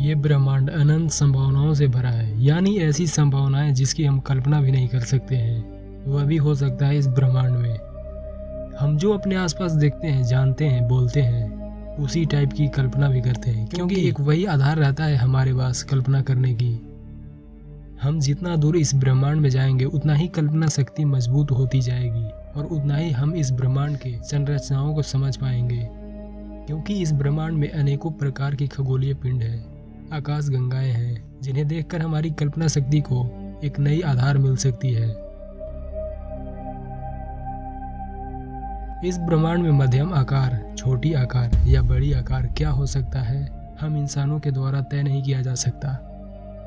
ये ब्रह्मांड अनंत संभावनाओं से भरा है, यानी ऐसी संभावनाएं जिसकी हम कल्पना भी नहीं कर सकते हैं, वह भी हो सकता है इस ब्रह्मांड में। हम जो अपने आसपास देखते हैं, जानते हैं, बोलते हैं, उसी टाइप की कल्पना भी करते हैं, क्योंकि एक वही आधार रहता है हमारे पास कल्पना करने की। हम जितना दूर इस ब्रह्मांड में जाएंगे उतना ही कल्पना शक्ति मजबूत होती जाएगी और उतना ही हम इस ब्रह्मांड के संरचनाओं को समझ पाएंगे, क्योंकि इस ब्रह्मांड में अनेकों प्रकार की खगोलीय पिंड है, आकाश गंगाएं हैं, जिन्हें देखकर हमारी कल्पना शक्ति को एक नई आधार मिल सकती है। इस ब्रह्मांड में मध्यम आकार, छोटी आकार या बड़ी आकार क्या हो सकता है, हम इंसानों के द्वारा तय नहीं किया जा सकता,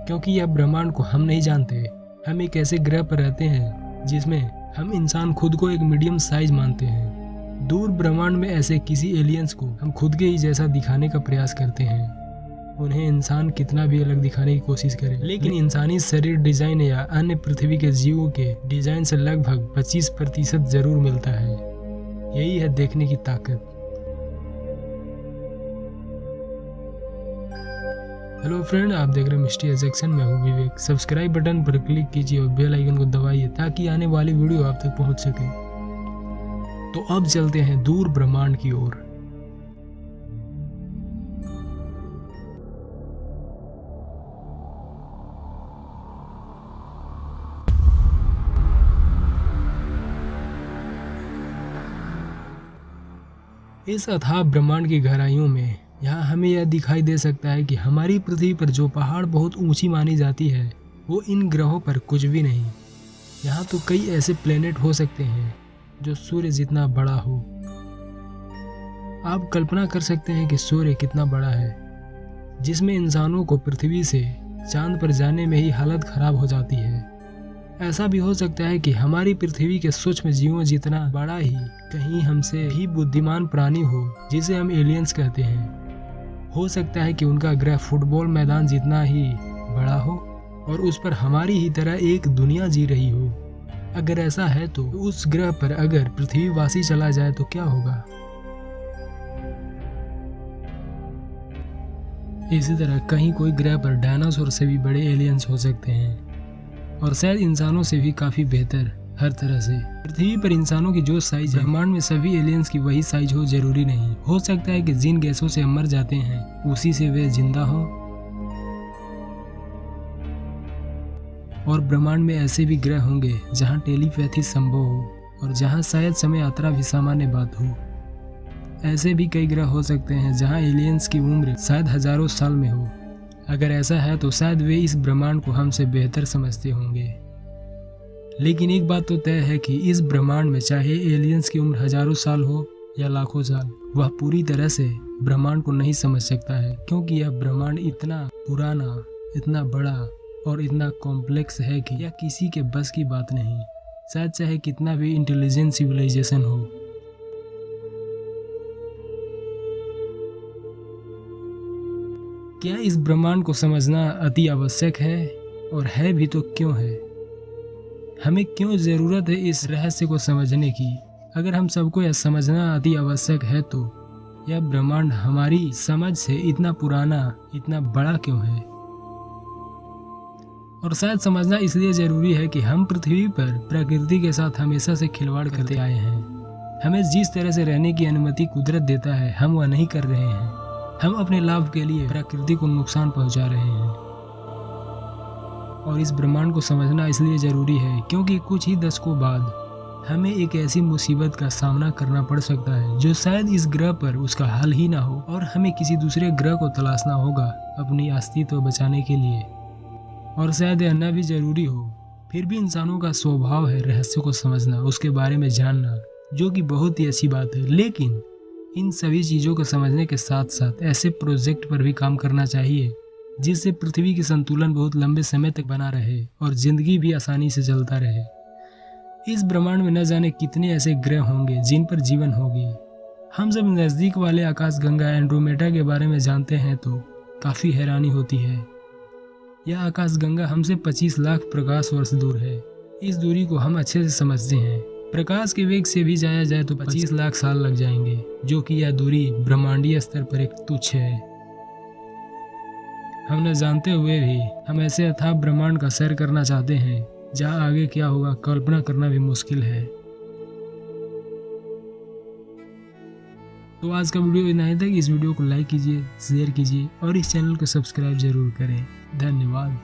क्योंकि यह ब्रह्मांड को हम नहीं जानते। हम एक ऐसे ग्रह पर रहते हैं जिसमें हम इंसान खुद को एक मीडियम साइज मानते हैं। दूर ब्रह्मांड में ऐसे किसी एलियंस को हम खुद के ही जैसा दिखाने का प्रयास करते हैं। उन्हें इंसान कितना भी अलग दिखाने की कोशिश करे, लेकिन इंसानी शरीर डिजाइन या अन्य पृथ्वी के जीवों के डिजाइन से लगभग 25% जरूर मिलता है। यही है देखने की ताकत। हेलो फ्रेंड, आप देख रहे हैं मिस्ट्री एजेक्शन। मैं हूं विवेक। सब्सक्राइब बटन पर क्लिक कीजिए और बेल आइकन को दबाइए ताकि आने वाली वीडियो आप तक पहुंच सके। तो अब चलते हैं दूर ब्रह्मांड की ओर। इस अथाह ब्रह्मांड की गहराइयों में यहाँ हमें यह दिखाई दे सकता है कि हमारी पृथ्वी पर जो पहाड़ बहुत ऊंची मानी जाती है, वो इन ग्रहों पर कुछ भी नहीं। यहाँ तो कई ऐसे प्लेनेट हो सकते हैं जो सूर्य जितना बड़ा हो। आप कल्पना कर सकते हैं कि सूर्य कितना बड़ा है, जिसमें इंसानों को पृथ्वी से चांद पर जाने में ही हालत खराब हो जाती है। ऐसा भी हो सकता है कि हमारी पृथ्वी के सूक्ष्म जीवों जितना बड़ा ही कहीं हमसे भी बुद्धिमान प्राणी हो, जिसे हम एलियंस कहते हैं। हो सकता है कि उनका ग्रह फुटबॉल मैदान जितना ही बड़ा हो और उस पर हमारी ही तरह एक दुनिया जी रही हो। अगर ऐसा है तो उस ग्रह पर अगर पृथ्वीवासी चला जाए तो क्या होगा। इसी तरह कहीं कोई ग्रह पर डायनासोर से भी बड़े एलियंस हो सकते हैं और शायद इंसानों से भी काफी बेहतर हर तरह से। पृथ्वी पर इंसानों की जो साइज है, ब्रह्मांड में सभी एलियंस की वही साइज हो जरूरी नहीं। हो सकता है कि जिन गैसों से हम मर जाते हैं उसी से वे जिंदा हो, और ब्रह्मांड में ऐसे भी ग्रह होंगे जहां टेलीपैथी संभव हो और जहां शायद समय यात्रा भी सामान्य बात हो। ऐसे भी कई ग्रह हो सकते हैं जहां एलियंस की उम्र शायद हजारों साल में हो। अगर ऐसा है तो शायद वे इस ब्रह्मांड को हमसे बेहतर समझते होंगे। लेकिन एक बात तो तय है कि इस ब्रह्मांड में चाहे एलियंस की उम्र हजारों साल हो या लाखों साल, वह पूरी तरह से ब्रह्मांड को नहीं समझ सकता है, क्योंकि यह ब्रह्मांड इतना पुराना, इतना बड़ा और इतना कॉम्प्लेक्स है कि यह किसी के बस की बात नहीं। शायद चाहे कितना भी इंटेलिजेंट सिविलाइजेशन हो। क्या इस ब्रह्मांड को समझना अति आवश्यक है, और है भी तो क्यों है? हमें क्यों जरूरत है इस रहस्य को समझने की? अगर हम सबको यह समझना अति आवश्यक है तो यह ब्रह्मांड हमारी समझ से इतना पुराना, इतना बड़ा क्यों है? और शायद समझना इसलिए जरूरी है कि हम पृथ्वी पर प्रकृति के साथ हमेशा से खिलवाड़ करते आए हैं। हमें जिस तरह से रहने की अनुमति कुदरत देता है, हम वह नहीं कर रहे हैं। हम अपने लाभ के लिए प्रकृति को नुकसान पहुंचा रहे हैं। और इस ब्रह्मांड को समझना इसलिए जरूरी है क्योंकि कुछ ही दशकों बाद हमें एक ऐसी मुसीबत का सामना करना पड़ सकता है जो शायद इस ग्रह पर उसका हल ही ना हो, और हमें किसी दूसरे ग्रह को तलाशना होगा अपनी अस्तित्व बचाने के लिए। और शायद यह न भी जरूरी हो, फिर भी इंसानों का स्वभाव है रहस्य को समझना, उसके बारे में जानना, जो कि बहुत ही अच्छी बात है। लेकिन इन सभी चीज़ों को समझने के साथ साथ ऐसे प्रोजेक्ट पर भी काम करना चाहिए जिससे पृथ्वी की संतुलन बहुत लंबे समय तक बना रहे और जिंदगी भी आसानी से चलता रहे। इस ब्रह्मांड में न जाने कितने ऐसे ग्रह होंगे जिन पर जीवन होगी। हम जब नज़दीक वाले आकाशगंगा एंड्रोमेडा के बारे में जानते हैं तो काफ़ी हैरानी होती है। यह आकाशगंगा हमसे 25 लाख प्रकाश वर्ष दूर है। इस दूरी को हम अच्छे से समझते हैं। प्रकाश के वेग से भी जाया जाए तो 25 लाख साल लग जाएंगे, जो कि यह दूरी ब्रह्मांडीय स्तर पर एक तुच्छ है। हम न जानते हुए भी हम ऐसे अथाह ब्रह्मांड का सैर करना चाहते हैं जहाँ आगे क्या होगा कल्पना करना भी मुश्किल है। तो आज का वीडियो इतना ही था। इस वीडियो को लाइक कीजिए, शेयर कीजिए और इस चैनल को सब्सक्राइब जरूर करें। धन्यवाद।